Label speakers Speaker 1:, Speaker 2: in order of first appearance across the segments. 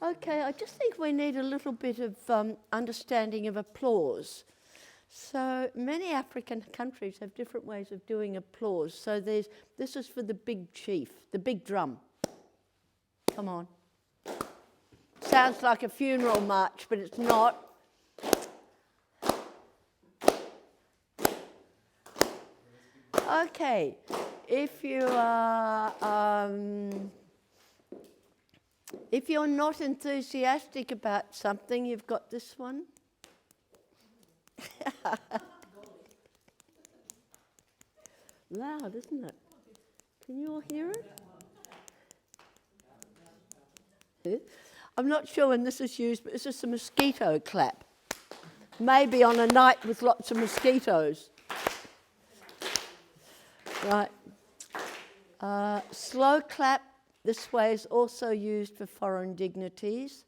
Speaker 1: Okay, I just think we need a little bit of understanding of applause. So many African countries have different ways of doing applause. So this is for the big chief, the big drum. Come on. Sounds like a funeral march, but it's not. Okay, if you're not enthusiastic about something, you've got this one. Loud, isn't it? Can you all hear it? I'm not sure when this is used, but it's just a mosquito clap. Maybe on a night with lots of mosquitoes. Right. Slow clap, this way, is also used for foreign dignities.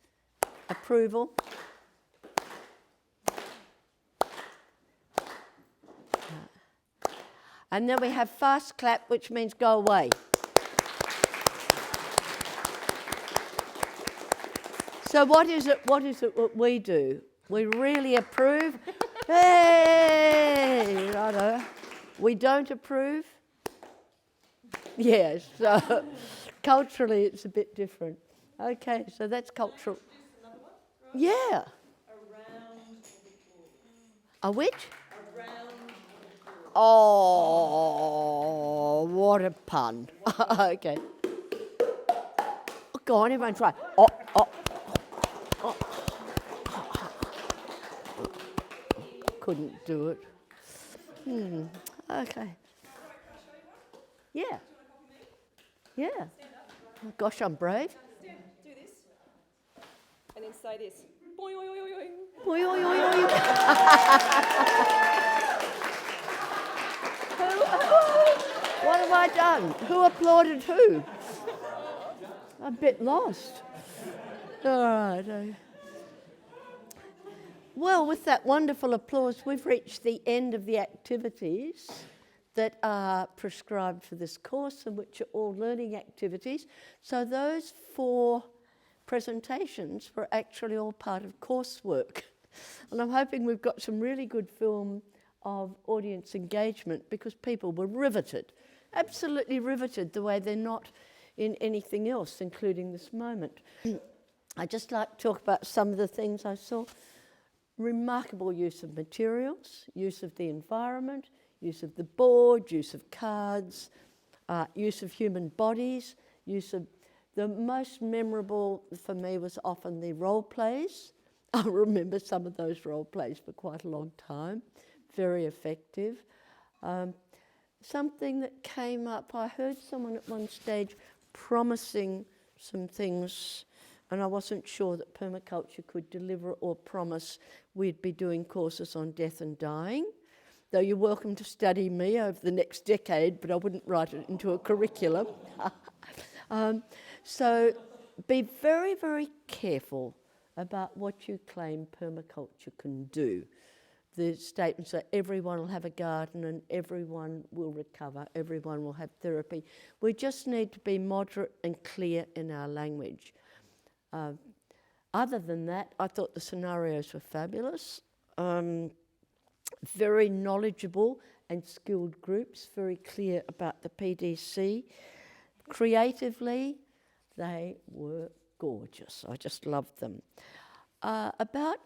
Speaker 1: Approval. And then we have fast clap, which means go away. So what is it what we do? We really approve. Hey! Righto. We don't approve. Yes, so culturally it's a bit different. Okay, so that's cultural. Yeah.
Speaker 2: A round of applause.
Speaker 1: A which?
Speaker 2: A round of applause.
Speaker 1: Oh, what a pun. Okay. Oh, go on, everyone try. Oh, oh, oh. Couldn't do it. Okay. Yeah. Yeah. Oh, gosh, I'm brave.
Speaker 2: Stand, do this. And then say this. Boing, boing, boing, boing.
Speaker 1: Oi, oi, oi, oi. What have I done? Who applauded who? I'm a bit lost. All right. Well, with that wonderful applause, we've reached the end of the activities that are prescribed for this course, and which are all learning activities. So those 4 presentations were actually all part of coursework. And I'm hoping we've got some really good film of audience engagement, because people were riveted, absolutely riveted, the way they're not in anything else, including this moment. I'd just like to talk about some of the things I saw. Remarkable use of materials, use of the environment, use of the board, use of cards, use of human bodies, use of... The most memorable for me was often the role plays. I remember some of those role plays for quite a long time. Very effective. Something that came up, I heard someone at one stage promising some things, and I wasn't sure that permaculture could deliver or promise we'd be doing courses on death and dying. Though you're welcome to study me over the next decade, but I wouldn't write it into a curriculum. So be very, very careful about what you claim permaculture can do. The statements that everyone will have a garden and everyone will recover, everyone will have therapy. We just need to be moderate and clear in our language. Other than that, I thought the scenarios were fabulous. Very knowledgeable and skilled groups, very clear about the PDC. Creatively, they were gorgeous. I just loved them. About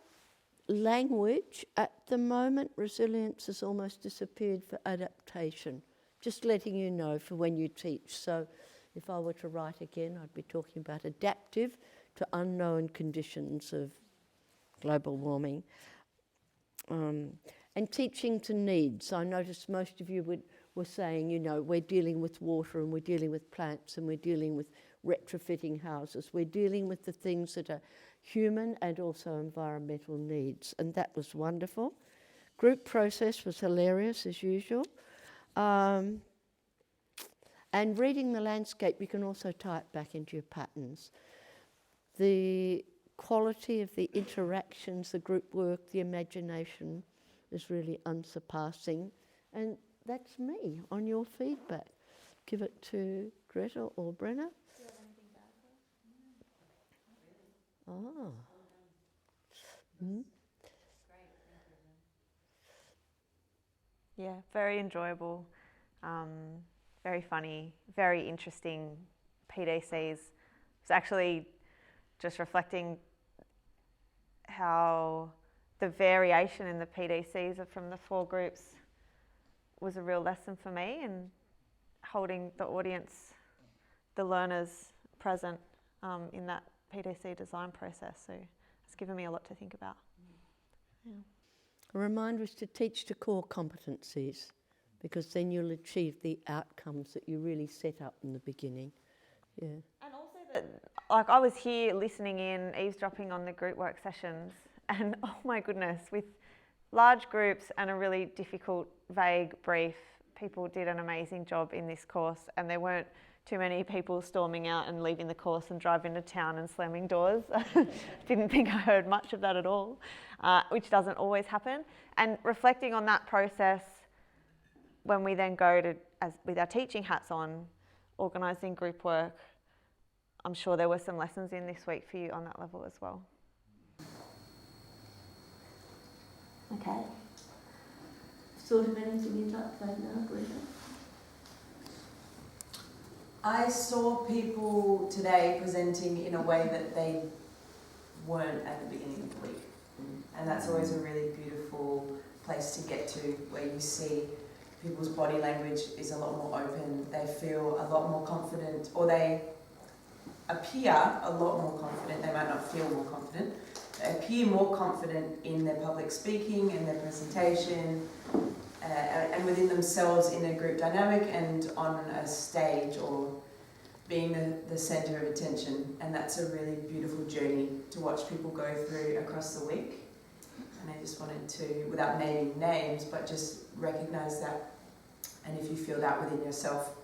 Speaker 1: language, at the moment, resilience has almost disappeared for adaptation. Just letting you know for when you teach. So if I were to write again, I'd be talking about adaptive to unknown conditions of global warming. And teaching to needs. I noticed most of you were saying, you know, we're dealing with water and we're dealing with plants and we're dealing with retrofitting houses. We're dealing with the things that are human and also environmental needs. And that was wonderful. Group process was hilarious as usual. And reading the landscape, you can also tie it back into your patterns. The quality of the interactions, the group work, the imagination is really unsurpassing. And that's me on your feedback. Give it to Greta or Brenna.
Speaker 2: Do you have anything bad for us?
Speaker 1: Oh. Mm.
Speaker 3: Yeah, very enjoyable, very funny, very interesting PDCs. It's actually just reflecting how the variation in the PDCs from the 4 groups was a real lesson for me, and holding the audience, the learners present in that PDC design process. So it's given me a lot to think about. Yeah.
Speaker 1: A reminder is to teach the core competencies, because then you'll achieve the outcomes that you really set up in the beginning. Yeah.
Speaker 3: And also that, like, I was here listening in, eavesdropping on the group work sessions, and oh my goodness, with large groups and a really difficult, vague brief, people did an amazing job in this course, and there weren't too many people storming out and leaving the course and driving to town and slamming doors. Didn't think I heard much of that at all, which doesn't always happen. And reflecting on that process, when we then go to, as with our teaching hats on, organising group work, I'm sure there were some lessons in this week for you on that level as well.
Speaker 1: Okay. Thought of anything you'd like to add now, Greta?
Speaker 4: I saw people today presenting in a way that they weren't at the beginning of the week. And that's always a really beautiful place to get to, where you see people's body language is a lot more open, they feel a lot more confident, or they appear a lot more confident. They might not feel more confident. They appear more confident in their public speaking, in their presentation, and within themselves in a group dynamic and on a stage, or being the centre of attention. And that's a really beautiful journey to watch people go through across the week. And I just wanted to, without naming names, but just recognise that. And if you feel that within yourself,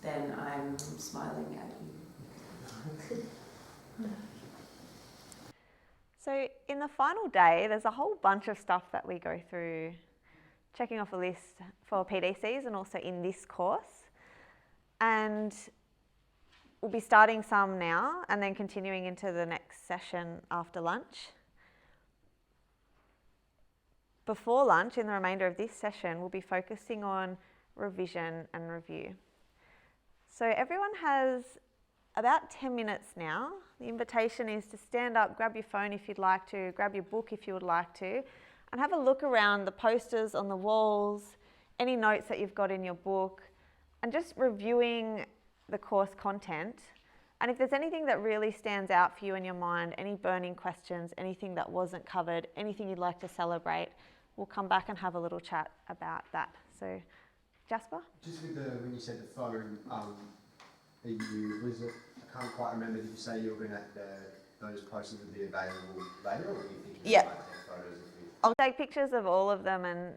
Speaker 4: then I'm smiling at you.
Speaker 3: So in the final day, there's a whole bunch of stuff that we go through, checking off a list for PDCs and also in this course. And we'll be starting some now and then continuing into the next session after lunch. Before lunch, in the remainder of this session, we'll be focusing on revision and review. So everyone has about 10 minutes now. The invitation is to stand up, grab your phone if you'd like to, grab your book if you would like to, and have a look around the posters on the walls, any notes that you've got in your book, and just reviewing the course content. And if there's anything that really stands out for you in your mind, any burning questions, anything that wasn't covered, anything you'd like to celebrate, we'll come back and have a little chat about that. So, Jasper?
Speaker 5: Just with when you said the phone, was it, I can't quite remember, did you say you were going to, those posters would be available later, or were you thinking you might take photos of you?
Speaker 3: I'll take pictures of all of them and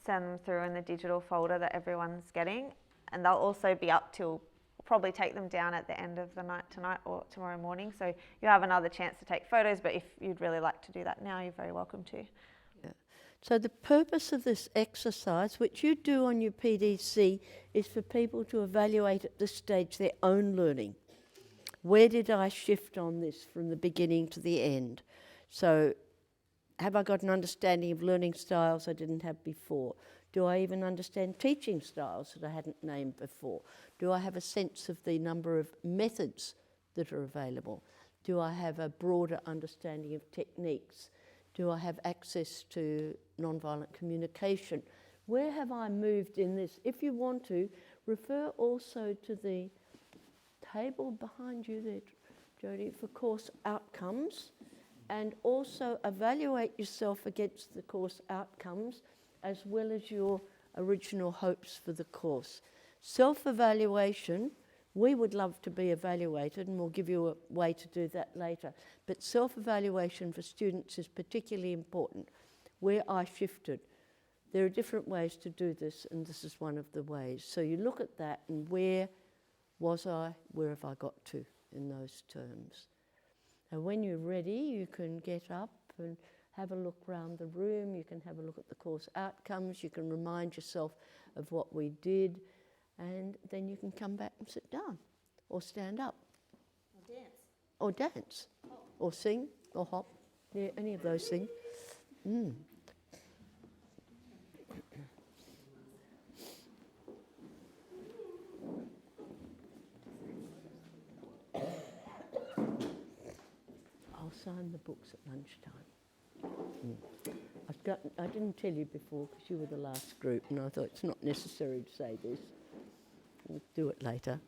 Speaker 3: send them through in the digital folder that everyone's getting, and they'll also be up till, we'll probably take them down at the end of the night tonight or tomorrow morning, so you have another chance to take photos, but if you'd really like to do that now, you're very welcome to.
Speaker 1: So the purpose of this exercise, which you do on your PDC, is for people to evaluate at this stage their own learning. Where did I shift on this from the beginning to the end? So have I got an understanding of learning styles I didn't have before? Do I even understand teaching styles that I hadn't named before? Do I have a sense of the number of methods that are available? Do I have a broader understanding of techniques? Do I have access to nonviolent communication? Where have I moved in this? If you want to, refer also to the table behind you there, Jodie, for course outcomes, and also evaluate yourself against the course outcomes as well as your original hopes for the course. Self-evaluation, we would love to be evaluated, and we'll give you a way to do that later. But self-evaluation for students is particularly important. Where I shifted. There are different ways to do this, and this is one of the ways. So you look at that, and where was I, where have I got to in those terms? And when you're ready, you can get up and have a look around the room. You can have a look at the course outcomes. You can remind yourself of what we did. And then you can come back and sit down or stand up.
Speaker 3: Or dance.
Speaker 1: Or dance.
Speaker 3: Oh.
Speaker 1: or sing, or hop. Yeah, any of those things. Mm. I'll sign the books at lunchtime. I didn't tell you before because you were the last group, and I thought it's not necessary to say this. We'll do it later.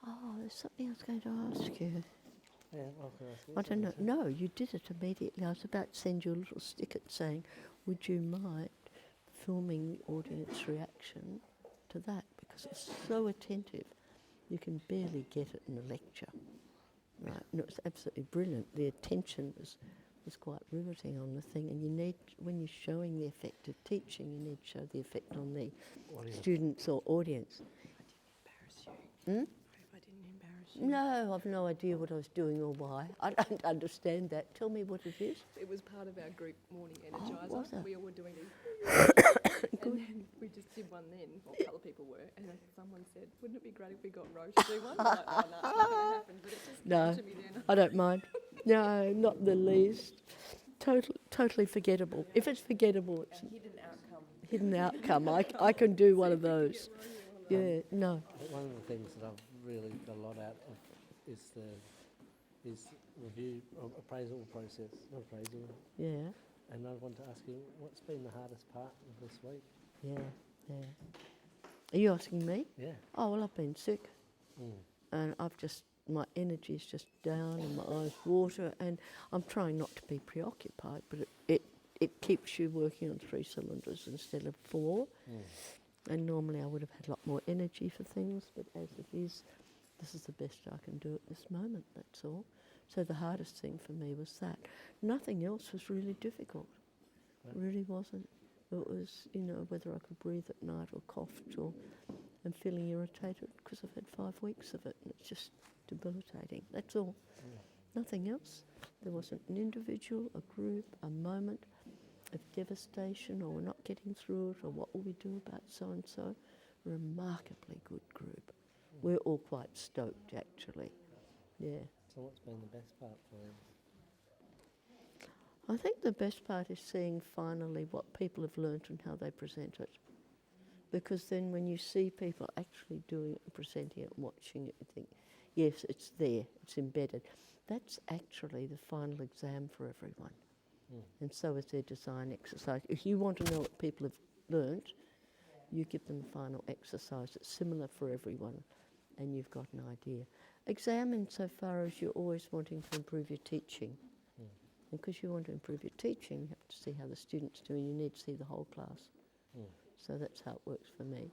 Speaker 1: Oh, there's something I was going to ask you.
Speaker 6: Yeah, I can ask you
Speaker 1: I don't know.
Speaker 6: something.
Speaker 1: No, you did it immediately. I was about to send you a little sticker saying, would you mind filming the audience reaction to that? Because it's so attentive. You can barely get it in a lecture. Right, and it was absolutely brilliant. The attention was quite riveting on the thing, and you need, when you're showing the effect of teaching, you need to show the effect on the students or audience.
Speaker 2: I
Speaker 1: Hmm?
Speaker 2: hope I didn't embarrass you.
Speaker 1: No, I've no idea what I was doing or why. I don't understand that. Tell me what it is.
Speaker 2: It was part of our group morning
Speaker 1: was
Speaker 2: energizer.
Speaker 1: it?
Speaker 2: We all were doing it.
Speaker 1: Good.
Speaker 2: And then we just did one then, or a couple of people were, and then someone said, wouldn't it be great if we got Rose to do one? I'm like, oh no, it's not going to happen, but it just
Speaker 1: No.
Speaker 2: came to me then.
Speaker 1: I don't mind. No, not the least. Totally forgettable. If it's forgettable, it's hidden outcome. I can do one of those. Yeah, no.
Speaker 6: One of the things that I've really got a lot out of is review or appraisal process, not appraisal.
Speaker 1: Yeah,
Speaker 6: And I want to ask you, what's been the hardest part of this week?
Speaker 1: yeah. Are you asking me?
Speaker 6: Yeah.
Speaker 1: Oh, well, I've been sick.
Speaker 6: Mm.
Speaker 1: And my energy's just down and my eyes water, and I'm trying not to be preoccupied, but it keeps you working on 3 cylinders instead of 4. And normally I would have had a lot more energy for things, but as it is, this is the best I can do at this moment, that's all. So the hardest thing for me was that. Nothing else was really difficult. It really wasn't. It was, whether I could breathe at night or coughed or I'm feeling irritated because I've had 5 weeks of it and it's just debilitating. That's all. Nothing else. There wasn't an individual, a group, a moment of devastation or we're not getting through it or what will we do about so-and-so. Remarkably good group. We're all quite stoked actually. Yeah.
Speaker 6: So what's been the best part for you?
Speaker 1: I think the best part is seeing finally what people have learnt and how they present it. Because then when you see people actually doing it and presenting it and watching it, you think, yes, it's there, it's embedded. That's actually the final exam for everyone. And so is their design exercise. If you want to know what people have learnt, you give them the final exercise. It's similar for everyone and you've got an idea. Exam insofar as you're always wanting to improve your teaching. And because you want to improve your teaching, you have to see how the students do and you need to see the whole class. So that's how it works for me.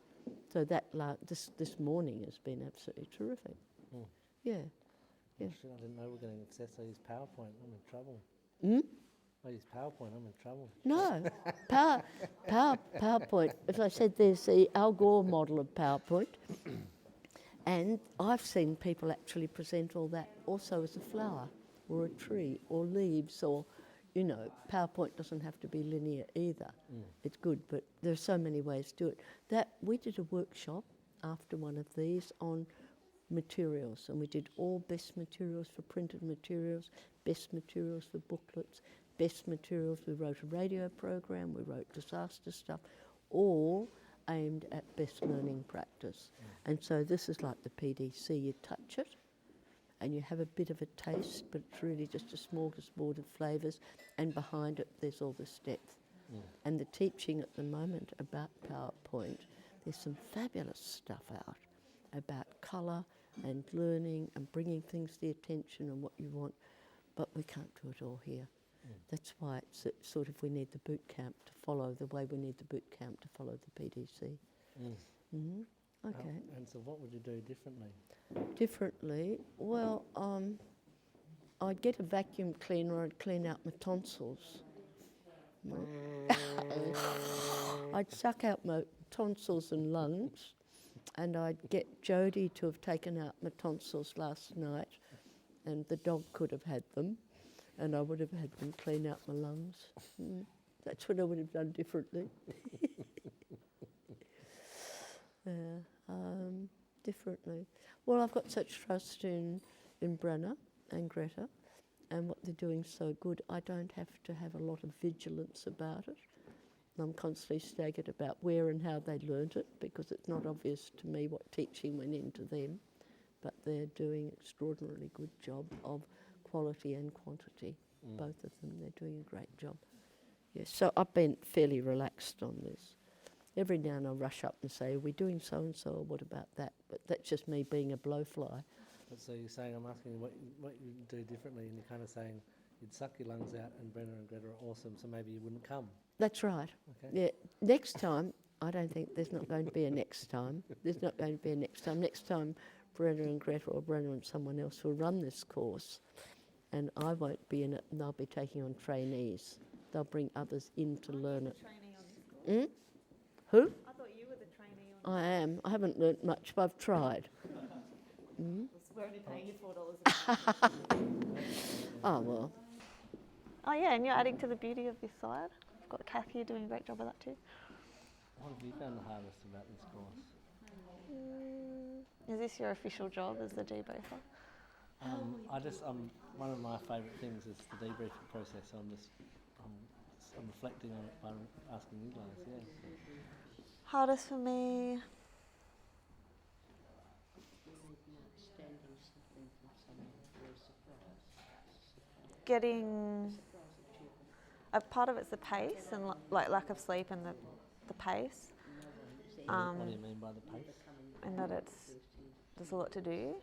Speaker 1: So that this morning has been absolutely terrific. Yeah. Yeah.
Speaker 6: Shit, I didn't know we were getting access. I use PowerPoint. I'm in trouble. I use PowerPoint. I'm in trouble.
Speaker 1: No, PowerPoint. As I said, there's the Al Gore model of PowerPoint, and I've seen people actually present all that also as a flower, or a tree, or leaves, or PowerPoint doesn't have to be linear either. It's good, but there are so many ways to do it. We did a workshop after one of these on materials, and we did all best materials for printed materials, best materials for booklets, best materials. We wrote a radio program, we wrote disaster stuff, all aimed at best learning practice. And so this is like the PDC, you touch it and you have a bit of a taste, but it's really just a smorgasbord of flavours, and behind it there's all this depth. And the teaching at the moment about PowerPoint, there's some fabulous stuff out about colour and learning and bringing things to the attention and what you want, but we can't do it all here. That's why it's sort of we need the boot camp to follow the way we need the boot camp to follow the PDC. Okay.
Speaker 6: And so what would you do differently?
Speaker 1: Differently, well, I'd get a vacuum cleaner, I'd clean out my tonsils. I'd suck out my tonsils and lungs, and I'd get Jodie to have taken out my tonsils last night, and the dog could have had them, and I would have had them clean out my lungs. That's what I would have done differently. differently. Well, I've got such trust in Brenna and Greta and what they're doing so good. I don't have to have a lot of vigilance about it. I'm constantly staggered about where and how they learnt it because it's not obvious to me what teaching went into them, but they're doing an extraordinarily good job of quality and quantity. Both of them, they're doing a great job. Yes, so I've been fairly relaxed on this. Every now and then I'll rush up and say, are we doing so-and-so, or what about that? But that's just me being a blowfly.
Speaker 6: But so you're saying, I'm asking you what you do differently, and you're kind of saying you'd suck your lungs out and Brenna and Greta are awesome, so maybe you wouldn't come.
Speaker 1: That's right.
Speaker 6: Okay.
Speaker 1: Yeah. Next time, I don't think there's not going to be a next time. There's not going to be a next time. Next time, Brenna and Greta or Brenna and someone else will run this course, and I won't be in it, and they'll be taking on trainees. They'll bring others in to learn it. Who?
Speaker 3: I thought you were the trainee on
Speaker 1: I am. I haven't learnt much, but I've tried.
Speaker 3: We're only paying you $4 a month.
Speaker 1: Oh, well.
Speaker 3: Oh yeah, and you're adding to the beauty of this side. I've got Kathy doing a great job of that too.
Speaker 6: What have you found the hardest about this course?
Speaker 3: Is this your official job as the debriefer?
Speaker 6: One of my favourite things is the debriefing process, so I'm reflecting on it by asking you guys, yeah.
Speaker 3: Hardest for me, getting, a part of it's the pace and like lack of sleep and the pace.
Speaker 6: What do you mean by the pace?
Speaker 3: And that there's a lot to do.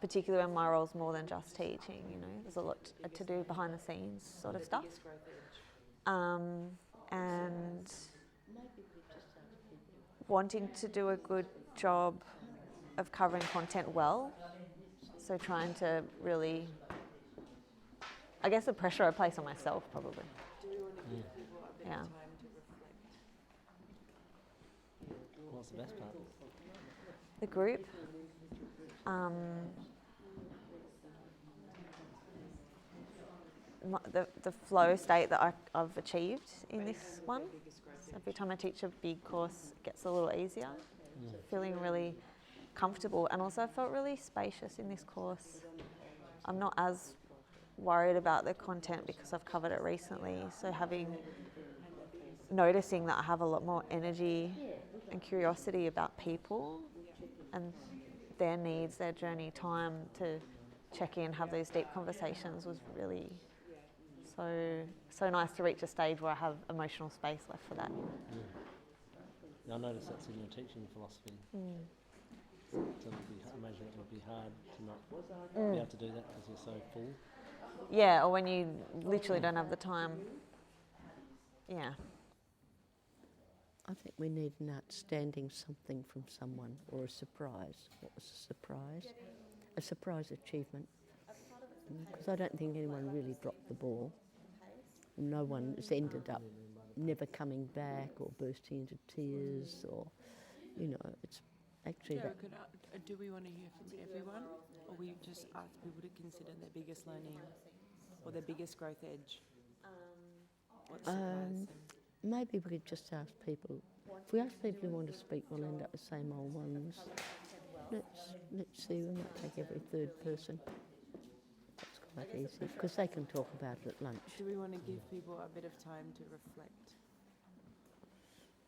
Speaker 3: Particularly when my role's more than just teaching, you know, there's a lot to do behind the scenes sort of stuff. And wanting to do a good job of covering content well. So trying to really, I guess the pressure I place on myself probably. Yeah.
Speaker 6: What's the best part?
Speaker 3: The group. The flow state that I've achieved in this one. So every time I teach a big course, it gets a little easier. Feeling really comfortable, and also I felt really spacious in this course. I'm not as worried about the content because I've covered it recently. So noticing that I have a lot more energy and curiosity about people and their needs, their journey, time to check in, have those deep conversations was really so nice to reach a stage where I have emotional space left for that.
Speaker 6: I notice that's in your teaching philosophy. So I imagine it would be hard to not be able to do that because you're so full.
Speaker 3: Yeah, or when you literally don't have the time. Yeah.
Speaker 1: I think we need an outstanding something from someone, or a surprise. What was a surprise? A surprise achievement. Because I don't think anyone really dropped the ball. No one has ended up never coming back or bursting into tears, or, you know, it's actually that.
Speaker 7: Do we want to hear from everyone, or we just ask people to consider their biggest learning or their biggest growth edge? What surprised them?
Speaker 1: Maybe we could just ask people. If we ask people who want to speak, we'll end up the same old ones. Let's see, we might take every third person. That's quite easy, because they can talk about it at lunch.
Speaker 7: Do we want to give people a bit of time to reflect?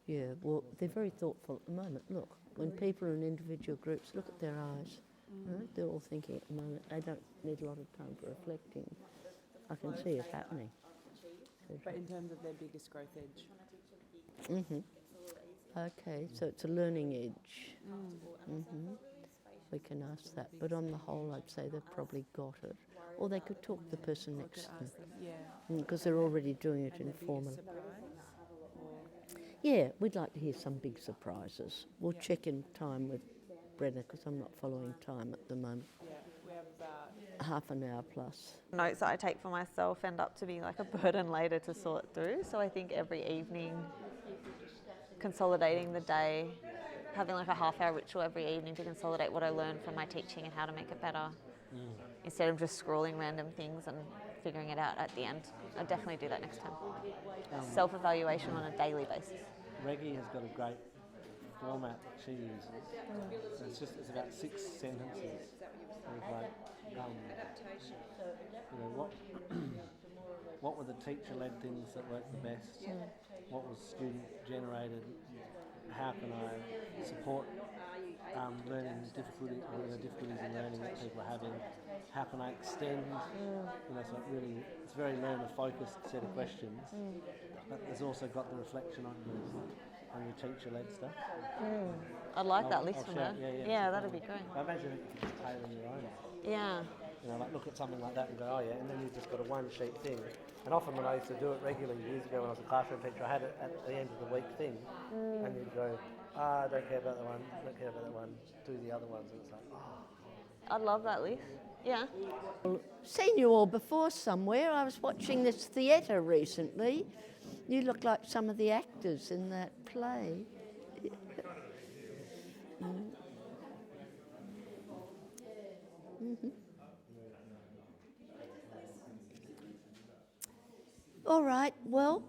Speaker 1: Yeah, well, they're very thoughtful at the moment. Look, when people are in individual groups, look at their eyes. Right? They're all thinking at the moment. They don't need a lot of time for reflecting. I can see it happening.
Speaker 7: But in terms of their biggest growth edge?
Speaker 1: Okay, so it's a learning edge. We can ask that. But on the whole, I'd say they've probably got it. Or they could talk to the person next to them. Because they're already doing it informally. Yeah, we'd like to hear some big surprises. We'll check in time with Brenna, because I'm not following time at the moment.
Speaker 7: Yeah, we have about
Speaker 1: half an hour plus.
Speaker 3: Notes that I take for myself end up to be like a burden later to sort through. So I think every evening, consolidating the day, having like a half-hour ritual every evening to consolidate what I learned from my teaching and how to make it better, instead of just scrolling random things and figuring it out at the end. I'll definitely do that next time. Self-evaluation on a daily basis.
Speaker 6: Reggie has got a great format that she uses. It's about 6 sentences with like, you know, what were the teacher-led things that worked the best? What was student-generated? How can I support learning difficulties in learning that people are having? How can I extend? You know, so it's a very learner-focused set of questions, but there's also got the reflection on your teacher-led stuff.
Speaker 3: I'd like that list from her.
Speaker 6: Yeah,
Speaker 3: that'd be great.
Speaker 6: I imagine that you can just tailor your own.
Speaker 3: Yeah.
Speaker 6: You know, like look at something like that and go, oh yeah, and then you've just got a one-sheet thing. And often when I used to do it regularly years ago when I was a classroom teacher, I had it at the end of the week thing, and you'd go, I don't care about that one, don't care about that one, do the other ones, and it's like,
Speaker 3: I'd love that list. Yeah.
Speaker 1: Seen you all before somewhere. I was watching this theatre recently. You look like some of the actors in that play. All right, well,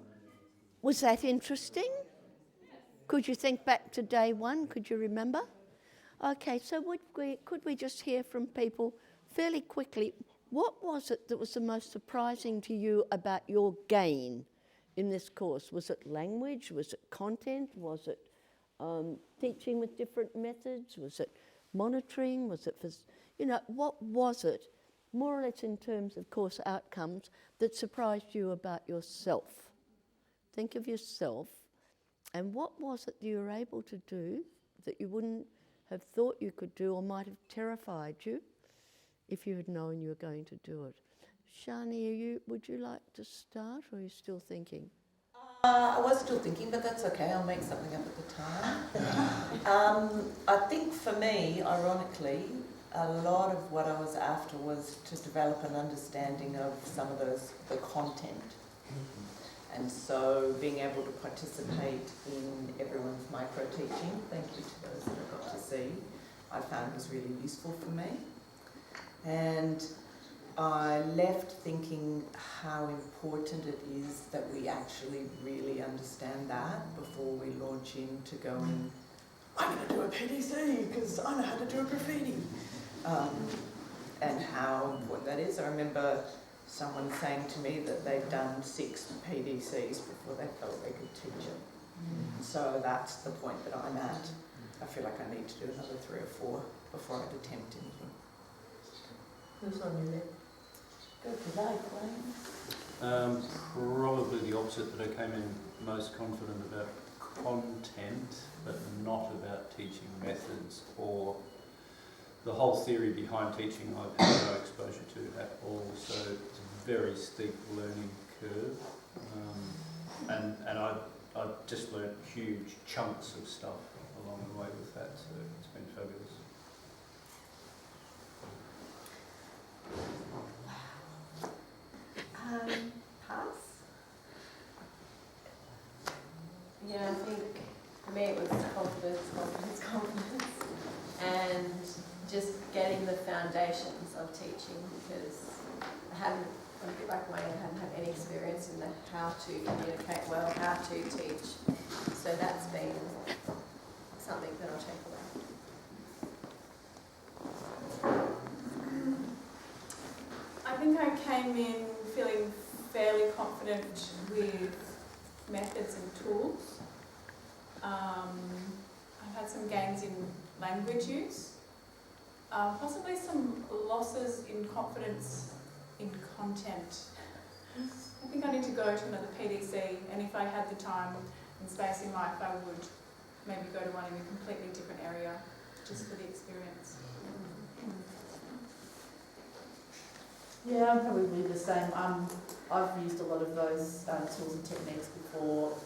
Speaker 1: was that interesting? Could you think back to day one? Could you remember? Okay, so could we just hear from people fairly quickly, what was it that was the most surprising to you about your gain in this course? Was it language? Was it content? Was it teaching with different methods? Was it monitoring? Was it, what was it, more or less in terms of course outcomes, that surprised you about yourself? Think of yourself, and what was it you were able to do that you wouldn't have thought you could do or might have terrified you if you had known you were going to do it? Shani, would you like to start, or are you still thinking?
Speaker 8: I was still thinking, but that's okay, I'll make something up at the time. I think for me, ironically, a lot of what I was after was to develop an understanding of some of the content. And so being able to participate in everyone's micro-teaching, thank you to those that I got to see, I found was really useful for me. And I left thinking how important it is that we actually really understand that before we launch into going, I'm going to do a PDC because I know how to do a graffiti. And how important that is. I remember someone saying to me that they'd done 6 PDCs before they felt they could teach it. So that's the point that I'm at. I feel like I need to do another 3 or 4 before I'd attempt anything. Who's on your left? Go for that, Quinlan.
Speaker 9: Probably the opposite, that I came in most confident about content, but not about teaching methods or the whole theory behind teaching. I've had no exposure to at all, so it's a very steep learning curve. And I've just learnt huge chunks of stuff along the way with that, so it's been fabulous.
Speaker 4: Pass? Yeah, I think for me it was confidence, and just getting the foundations of teaching, because I hadn't, I'm a bit like Wayne, I hadn't had any experience in the how to communicate well, how to teach. So that's been something that I'll take away.
Speaker 10: I think I came in feeling fairly confident with methods and tools. I've had some gains in language use. Possibly some losses in confidence in content. I think I need to go to another PDC, and if I had the time and space in life, I would maybe go to one in a completely different area, just for the experience.
Speaker 11: Yeah, I'm probably the same. I've used a lot of those tools and techniques before,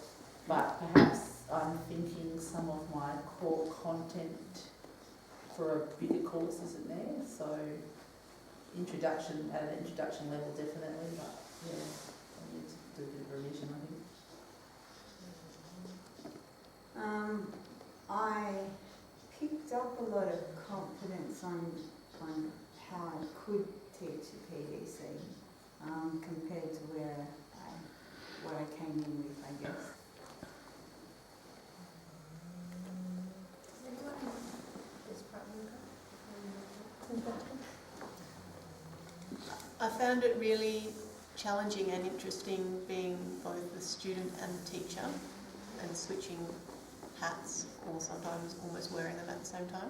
Speaker 11: but perhaps I'm thinking some of my core content for a bigger course isn't there, so introduction at an introduction level definitely, but yeah, I need to do a bit of revision, I think.
Speaker 12: I picked up a lot of confidence on how I could teach a PDC compared to what I came in with, I guess.
Speaker 13: found it really challenging and interesting being both the student and the teacher and switching hats, or sometimes almost wearing them at the same time.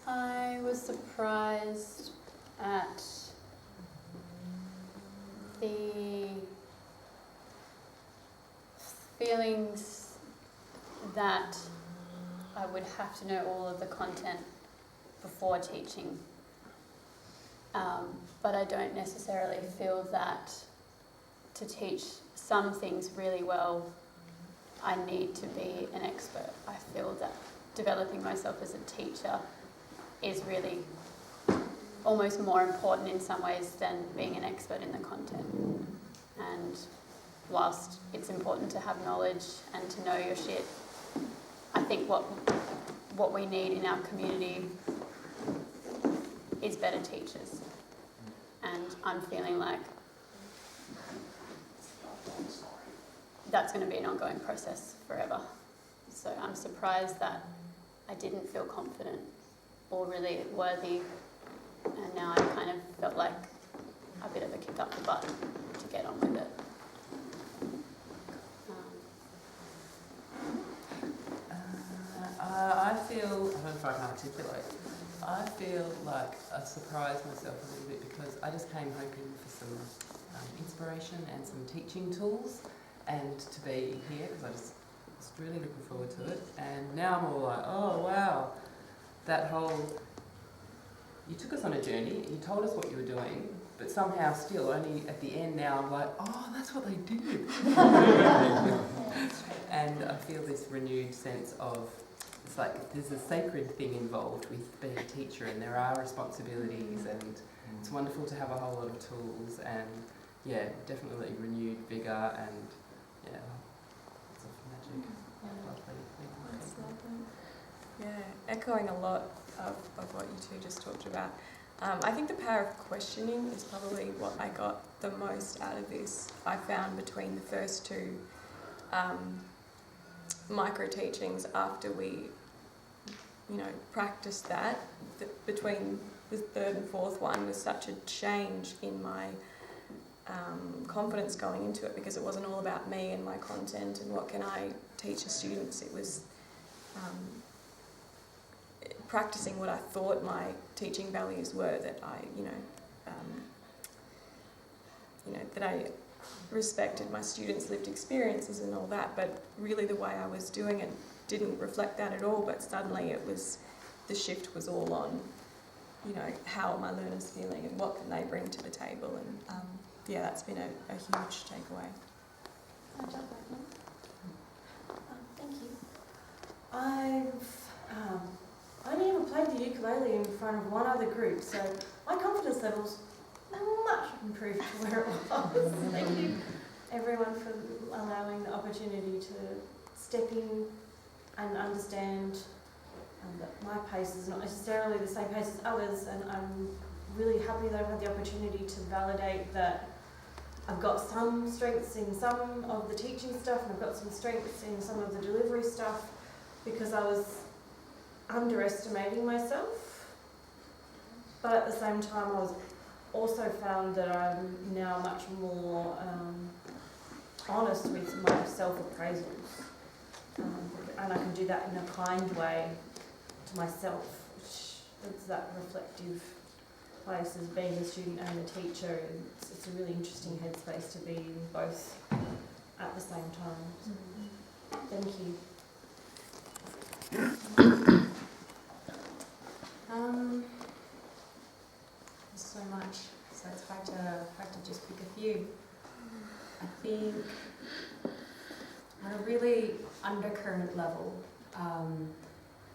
Speaker 14: I was surprised at the feelings that I would have to know all of the content before teaching. But I don't necessarily feel that to teach some things really well, I need to be an expert. I feel that developing myself as a teacher is really almost more important in some ways than being an expert in the content. And whilst it's important to have knowledge and to know your shit, I think what we need in our community is better teachers. And I'm feeling like that's going to be an ongoing process forever. So I'm surprised that I didn't feel confident or really worthy, and now I kind of felt like a bit of a kick up the butt to get on with it.
Speaker 15: I feel, I don't know if I can articulate, I feel like I surprised myself a little bit because I just came hoping for some inspiration and some teaching tools and to be here because I just was really looking forward to it. And now I'm all like, oh wow, that whole, you took us on a journey, you told us what you were doing, but somehow still only at the end now I'm like, oh, that's what they did. And I feel this renewed sense of, it's like there's a sacred thing involved with being a teacher and there are responsibilities and it's wonderful to have a whole lot of tools and yeah, definitely renewed vigour and yeah, lots of magic.
Speaker 2: Yeah, echoing a lot of what you two just talked about. I think the power of questioning is probably what I got the most out of this. I found between the first two micro teachings after we, practiced that, between the third and fourth one was such a change in my confidence going into it because it wasn't all about me and my content and what can I teach the students. It was practicing what I thought my teaching values were, that I, that I respected my students' lived experiences and all that, but really the way I was doing it didn't reflect that at all, but suddenly the shift was all on, how are my learners feeling and what can they bring to the table, and yeah, that's been a huge takeaway.
Speaker 16: Thank you. I've only ever played the ukulele in front of one other group, so my confidence levels much improved to where it was. Thank you, everyone, for allowing the opportunity to step in and understand that my pace is not necessarily the same pace as others, and I'm really happy that I've had the opportunity to validate that I've got some strengths in some of the teaching stuff and I've got some strengths in some of the delivery stuff, because I was underestimating myself, but at the same time I was also found that I'm now much more honest with my self-appraisals, and I can do that in a kind way to myself, which is that reflective place as being a student and a teacher. It's a really interesting headspace to be in both at the same time. Thank you.
Speaker 17: There's so much, so it's hard to just pick a few. I think on a really undercurrent level,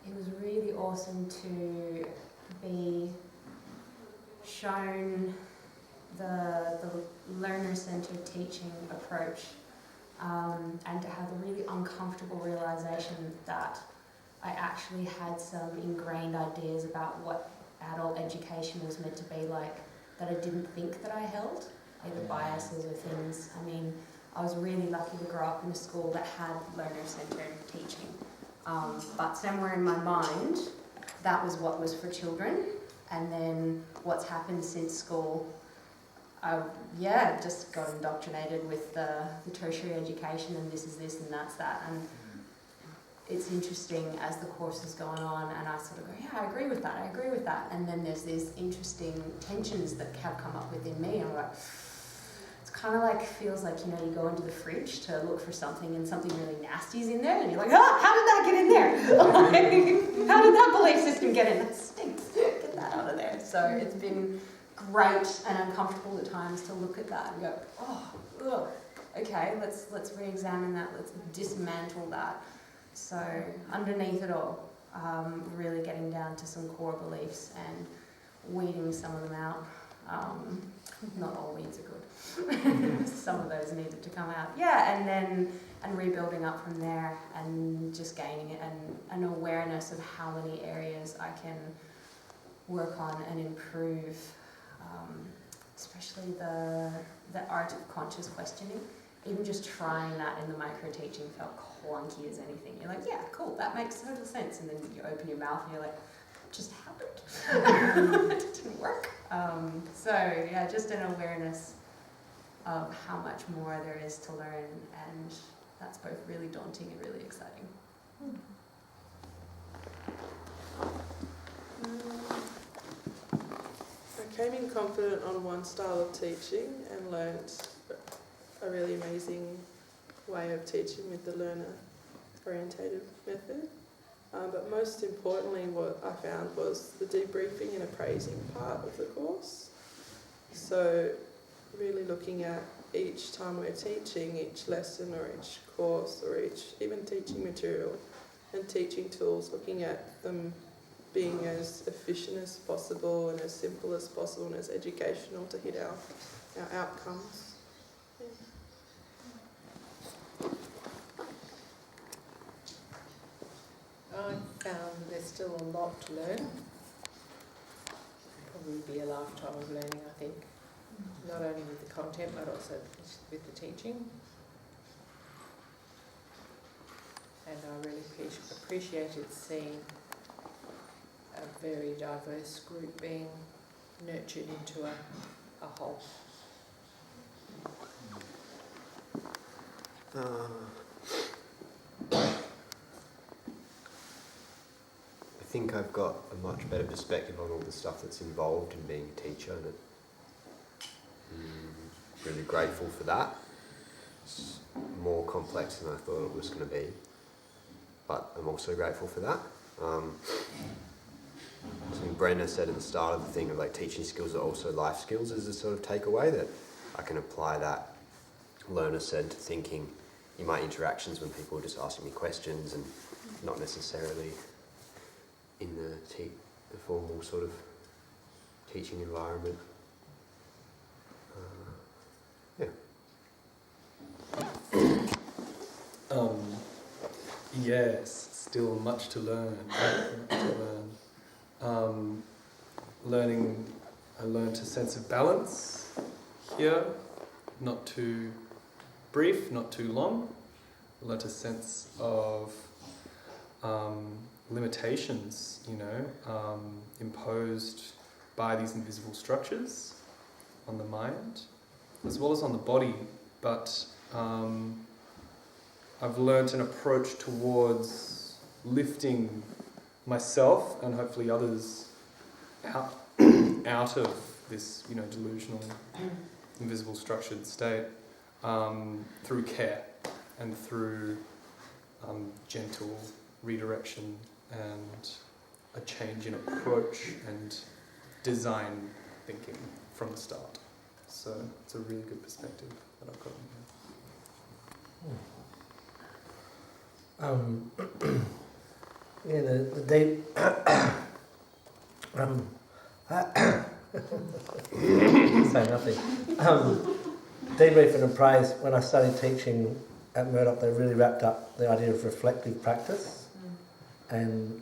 Speaker 17: it was really awesome to be shown the learner-centered teaching approach, and to have the really uncomfortable realization that I actually had some ingrained ideas about what adult education was meant to be like that I didn't think that I held, either biases or things. I mean, I was really lucky to grow up in a school that had learner-centered teaching, but somewhere in my mind, that was what was for children, And then what's happened since school, just got indoctrinated with the tertiary education, and this is this and that's that. And it's interesting as the course is going on, and I sort of go, yeah, I agree with that. And then there's these interesting tensions that have come up within me, and I'm like, it's kind of like, feels like, you know, you go into the fridge to look for something and something really nasty's in there, and you're like, how did that get in there? Like, how did that belief system get in? That stinks. Get that out of there. So it's been great and uncomfortable at times to look at that and go, oh, okay, let's re-examine that, let's dismantle that. So underneath it all, really getting down to some core beliefs and weeding some of them out. Not all weeds are good. Some of those needed to come out. Yeah, and rebuilding up from there, and just gaining an awareness of how many areas I can work on and improve, especially the art of conscious questioning. Even just trying that in the micro-teaching felt clunky as anything. You're like, yeah, cool, that makes total sense. And then you open your mouth and you're like, just happened. It didn't work. So yeah, just an awareness of how much more there is to learn, and that's both really daunting and really exciting.
Speaker 18: I came in confident on one style of teaching and learnt a really amazing way of teaching with the learner-orientated method. But most importantly, what I found was the debriefing and appraising part of the course. So really looking at each time we're teaching, each lesson or each course or each even teaching material and teaching tools, looking at them being as efficient as possible and as simple as possible and as educational to hit our outcomes.
Speaker 19: I found there's still a lot to learn. Probably be a lifetime of learning, I think. Not only with the content, but also with the teaching. And I really appreciated seeing a very diverse group being nurtured into a whole.
Speaker 5: I think I've got a much better perspective on all the stuff that's involved in being a teacher, and I'm really grateful for that. It's more complex than I thought it was going to be, but I'm also grateful for that. Something Brenna said at the start of the thing of like teaching skills are also life skills is a sort of takeaway that I can apply that learner-centered thinking in my interactions when people are just asking me questions and not necessarily in the formal sort of teaching environment.
Speaker 20: Yes, still much to learn. I learned a sense of balance here, not too brief, not too long. I learned a sense of limitations, imposed by these invisible structures on the mind, as well as on the body, but I've learnt an approach towards lifting myself and hopefully others out of this, delusional, invisible structured state through care and through gentle redirection and a change in approach and design thinking from the start. So it's a really good perspective that I've got in here.
Speaker 21: The deep say nothing. Debrief and appraise. When I studied teaching at Murdoch, they really wrapped up the idea of reflective practice, and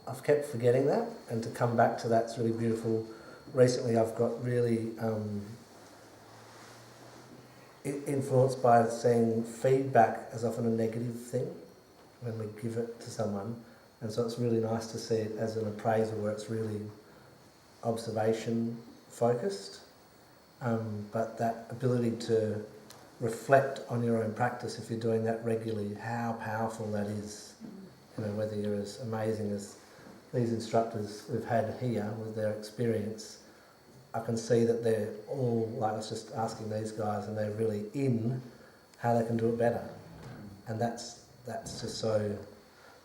Speaker 21: I've kept forgetting that, and to come back to that's really beautiful. Recently I've got really influenced by seeing feedback as often a negative thing when we give it to someone, and so it's really nice to see it as an appraisal where it's really observation focused, but that ability to reflect on your own practice, if you're doing that regularly, how powerful that is. You know, whether you're as amazing as these instructors we've had here with their experience, I can see that they're all, like I was just asking these guys, and they're really in how they can do it better. And that's just so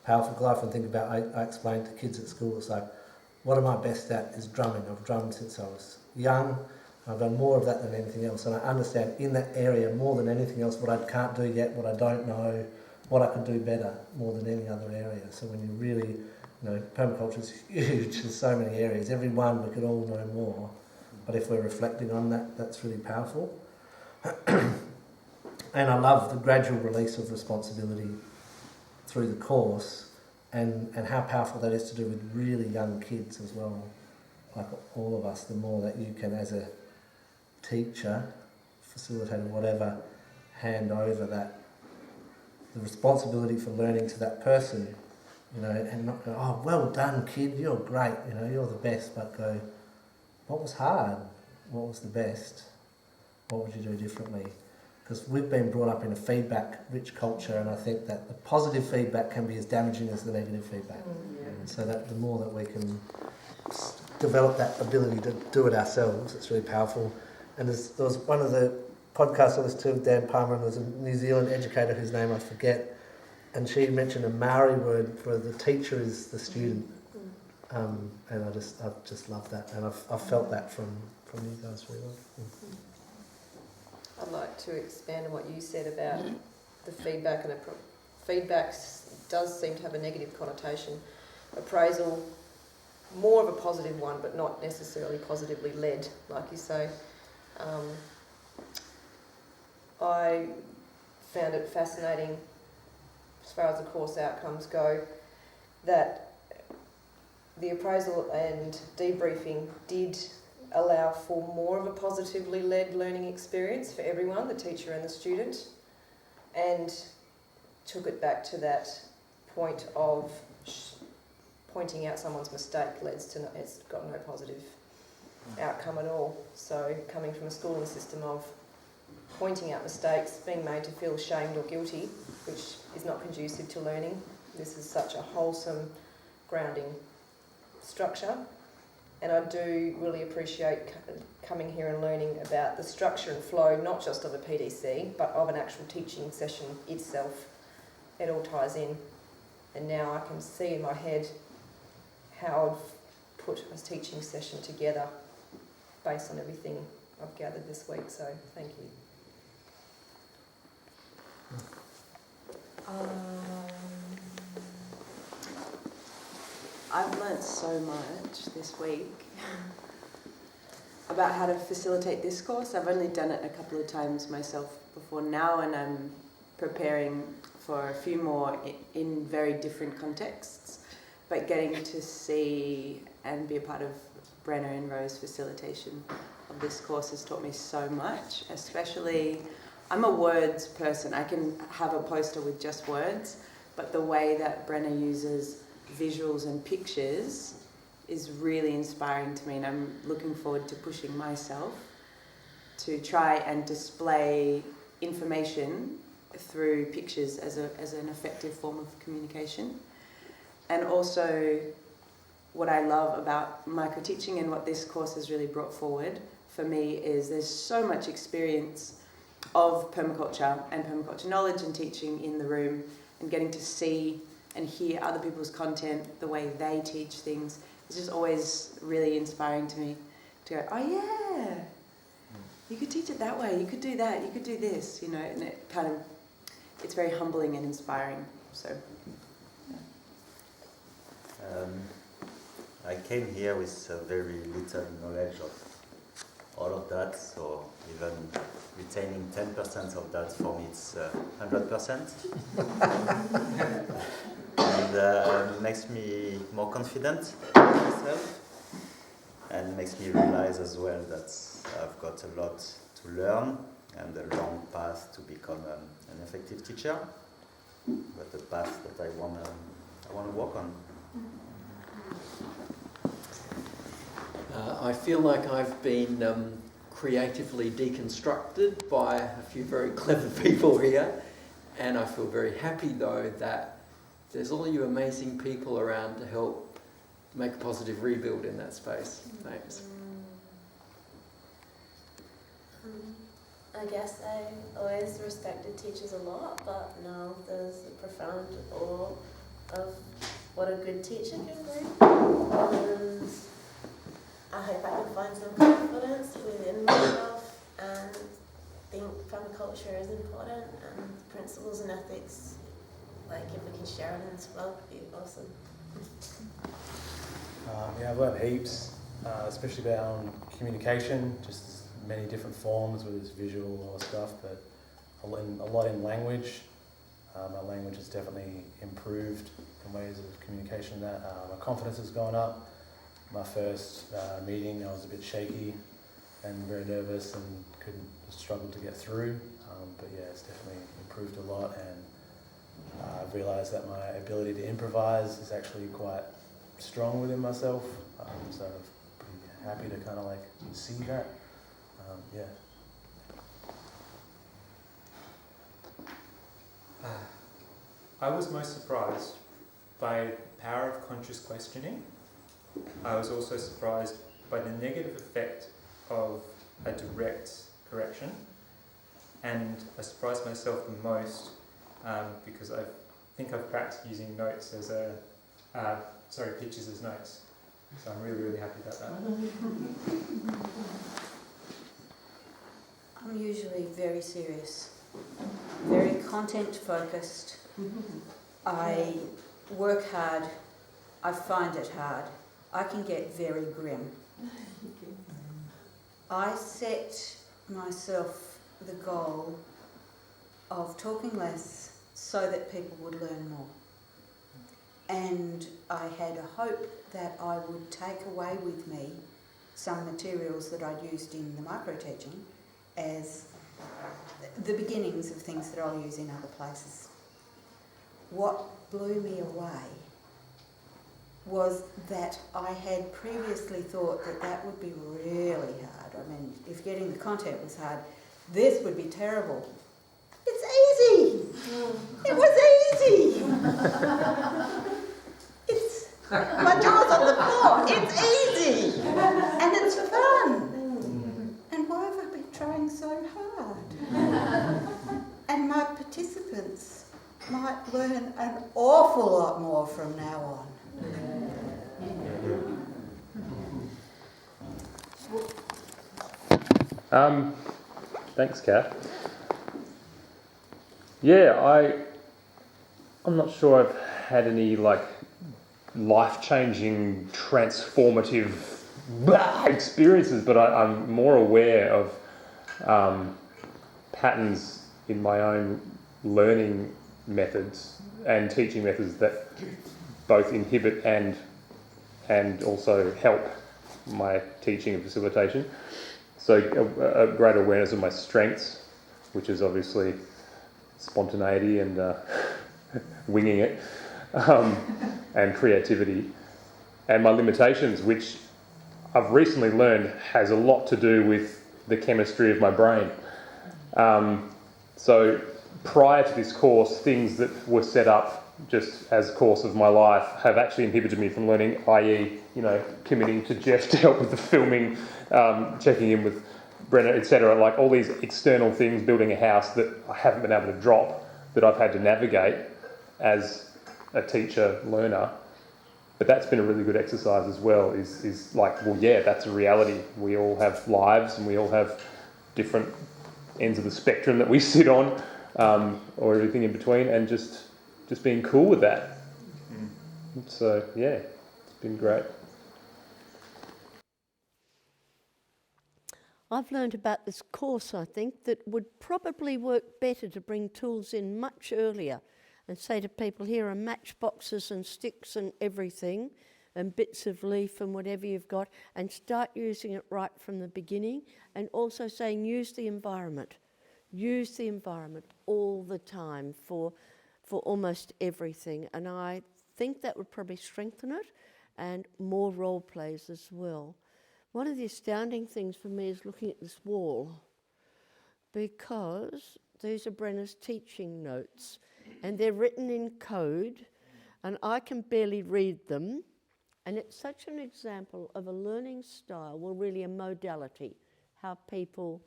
Speaker 21: powerful. Because I often think about, I explain to kids at school, it's like, what am I best at is drumming. I've drummed since I was young. I've done more of that than anything else, and I understand in that area more than anything else what I can't do yet, what I don't know, what I could do better more than any other area. So when you really, you know, permaculture is huge, there's so many areas, every one we could all know more, but if we're reflecting on that, that's really powerful. And I love the gradual release of responsibility through the course, and how powerful that is to do with really young kids as well. Like all of us, the more that you can, as a teacher, facilitator, whatever, hand over the responsibility for learning to that person, you know, and not go, oh, well done, kid, you're great, you know, you're the best, but go, what was hard? What was the best? What would you do differently? Because we've been brought up in a feedback-rich culture, and I think that the positive feedback can be as damaging as the negative feedback. So that the more that we can develop that ability to do it ourselves, it's really powerful. And there was one of the podcasts I listened to with Dan Palmer, and there was a New Zealand educator whose name I forget, and she mentioned a Maori word for the teacher is the student. And I've just loved that, and I've felt that from you guys really well.
Speaker 8: I'd like to expand on what you said about the feedback, and feedback does seem to have a negative connotation. Appraisal, more of a positive one, but not necessarily positively led, like you say. I found it fascinating, as far as the course outcomes go, that the appraisal and debriefing did allow for more of a positively led learning experience for everyone, the teacher and the student, and took it back to that point of pointing out someone's mistake it's got no positive outcome at all. So coming from a schooling system of pointing out mistakes, being made to feel shamed or guilty, which is not conducive to learning. This is such a wholesome grounding structure, and I do really appreciate coming here and learning about the structure and flow, not just of a PDC, but of an actual teaching session itself. It all ties in, and now I can see in my head how I've put a teaching session together based on everything I've gathered this week, so thank you.
Speaker 4: I've learnt so much this week about how to facilitate this course. I've only done it a couple of times myself before now, and I'm preparing for a few more in very different contexts, but getting to see and be a part of Brenna and Rose's facilitation of this course has taught me so much. Especially, I'm a words person. I can have a poster with just words, but the way that Brenna uses visuals and pictures is really inspiring to me, and I'm looking forward to pushing myself to try and display information through pictures as an effective form of communication. And also, what I love about micro-teaching and what this course has really brought forward for me is there's so much experience of permaculture and permaculture knowledge and teaching in the room, and getting to see and hear other people's content, the way they teach things. It's just always really inspiring to me to go, oh yeah, you could teach it that way, you could do that, you could do this, you know, and it kind of, it's very humbling and inspiring, so.
Speaker 7: I came here with very little knowledge of all of that, so even retaining 10% of that for me it's 100%. And makes me more confident in myself, and makes me realize as well that I've got a lot to learn and a long path to become an effective teacher, but a path that I want to walk on.
Speaker 6: I feel like I've been creatively deconstructed by a few very clever people here, and I feel very happy though that there's all you amazing people around to help make a positive rebuild in that space. Thanks.
Speaker 22: I guess I always respected teachers a lot, but now there's a profound awe of what a good teacher can bring. And I hope I can find some confidence within myself and think permaculture is important, and principles and ethics, like if we can share it as well, would be awesome.
Speaker 23: Yeah, I've learned heaps, especially about communication, just many different forms, whether it's visual or stuff, but a lot in language. My language has definitely improved in ways of communication. That my confidence has gone up. My first meeting, I was a bit shaky and very nervous and struggled to get through. But yeah, it's definitely improved a lot, and I've realised that my ability to improvise is actually quite strong within myself. So I'm pretty happy to kind of like see that. Yeah.
Speaker 24: I was most surprised by the power of conscious questioning. I was also surprised by the negative effect of a direct correction, and I surprised myself the most because I think I've cracked using notes as pictures as notes. So I'm really, really happy about that.
Speaker 12: I'm usually very serious, very content focused. I work hard, I find it hard. I can get very grim. I set myself the goal of talking less so that people would learn more. And I had a hope that I would take away with me some materials that I'd used in the micro-teaching as the beginnings of things that I'll use in other places. What blew me away was that I had previously thought that that would be really hard. I mean, if getting the content was hard, this would be terrible. It's easy! It was easy! My jaw's on the floor. It's easy! And it's fun! And why have I been trying so hard? And my participants might learn an awful lot more from now
Speaker 24: on. Thanks, Kath. Yeah, I'm not sure I've had any life-changing, transformative experiences, but I'm more aware of patterns in my own learning methods and teaching methods that both inhibit and also help my teaching and facilitation. So a great awareness of my strengths, which is obviously spontaneity and winging it, and creativity, and my limitations, which I've recently learned has a lot to do with the chemistry of my brain. So prior to this course, things that were set up just as course of my life have actually inhibited me from learning, i.e., committing to Jeff to help with the filming, checking in with Brenna, etc. Like all these external things, building a house that I haven't been able to drop, that I've had to navigate as a teacher, learner. But that's been a really good exercise as well, is like, well, yeah, that's a reality. We all have lives and we all have different ends of the spectrum that we sit on, or everything in between, and just being cool with that. So, yeah, it's been great.
Speaker 1: I've learned about this course, I think, that would probably work better to bring tools in much earlier and say to people, here are matchboxes and sticks and everything and bits of leaf and whatever you've got, and start using it right from the beginning, and also saying use the environment. Use the environment all the time for almost everything, and I think that would probably strengthen it, and more role plays as well. one of the astounding things for me is looking at this wall, because these are Brenna's teaching notes and they're written in code and I can barely read them, and it's such an example of a learning style, well really a modality, how people,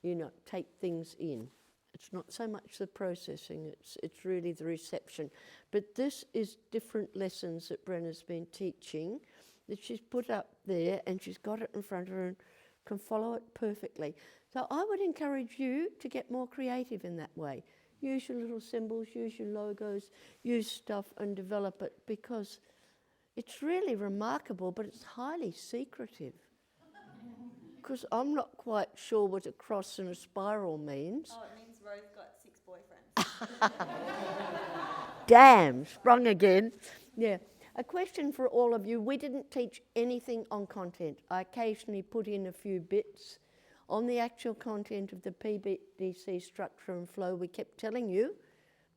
Speaker 1: you know, take things in. It's not so much the processing, it's really the reception. But this is different lessons that Brenna's been teaching that she's put up there, and she's got it in front of her and can follow it perfectly. So I would encourage you to get more creative in that way. Use your little symbols, use your logos, use stuff and develop it, because it's really remarkable, but it's highly secretive. Because I'm not quite sure what a cross and a spiral means.
Speaker 22: Oh, it means Rose got 6 boyfriends.
Speaker 1: Damn, sprung again. Yeah. A question for all of you. We didn't teach anything on content. I occasionally put in a few bits. On the actual content of the PBDC structure and flow, we kept telling you,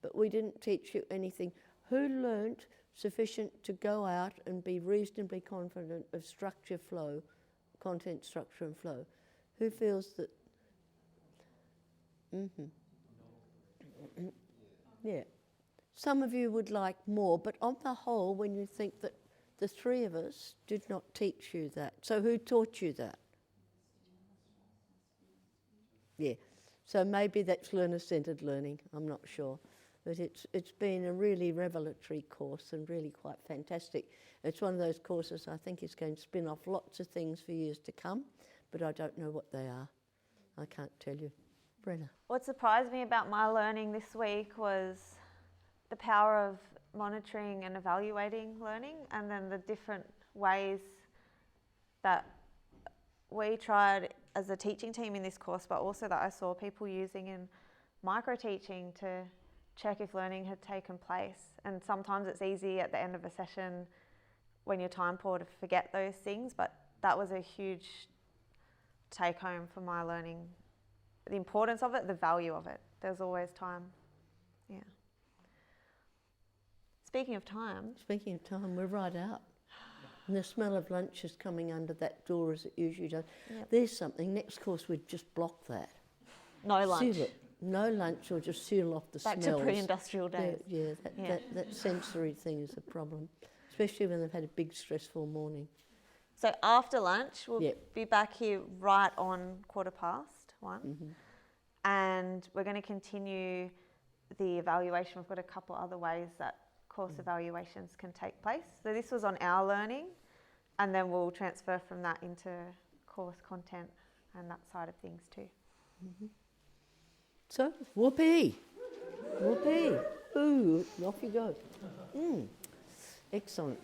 Speaker 1: but we didn't teach you anything. Who learnt sufficient to go out and be reasonably confident of structure, flow, content, structure and flow? Who feels that? Yeah. Some of you would like more, but on the whole, when you think that the three of us did not teach you that. So who taught you that? Yeah. So maybe that's learner-centred learning, I'm not sure. But it's been a really revelatory course and really quite fantastic. It's one of those courses I think is going to spin off lots of things for years to come, but I don't know what they are. I can't tell you. Brenna.
Speaker 3: What surprised me about my learning this week was the power of monitoring and evaluating learning, and then the different ways that we tried as a teaching team in this course, but also that I saw people using in micro-teaching to check if learning had taken place. And sometimes it's easy at the end of a session when you're time poor to forget those things, but that was a huge take home for my learning. The importance of it, the value of it. There's always time. Yeah. Speaking of time,
Speaker 1: we're right out. And the smell of lunch is coming under that door as it usually does.
Speaker 3: Yep.
Speaker 1: There's something, next course we'd just block that.
Speaker 3: No lunch.
Speaker 1: Seal it. No lunch, or just seal off the
Speaker 3: Back
Speaker 1: smells.
Speaker 3: to pre-industrial days.
Speaker 1: That sensory thing is a problem, especially when they've had a big stressful morning.
Speaker 3: So after lunch, we'll be back here right on 1:15. And we're going to continue the evaluation. We've got a couple other ways that course evaluations can take place. So this was on our learning, and then we'll transfer from that into course content and that side of things too.
Speaker 1: So, whoopee. Whoopee. Ooh, off you go. Excellent.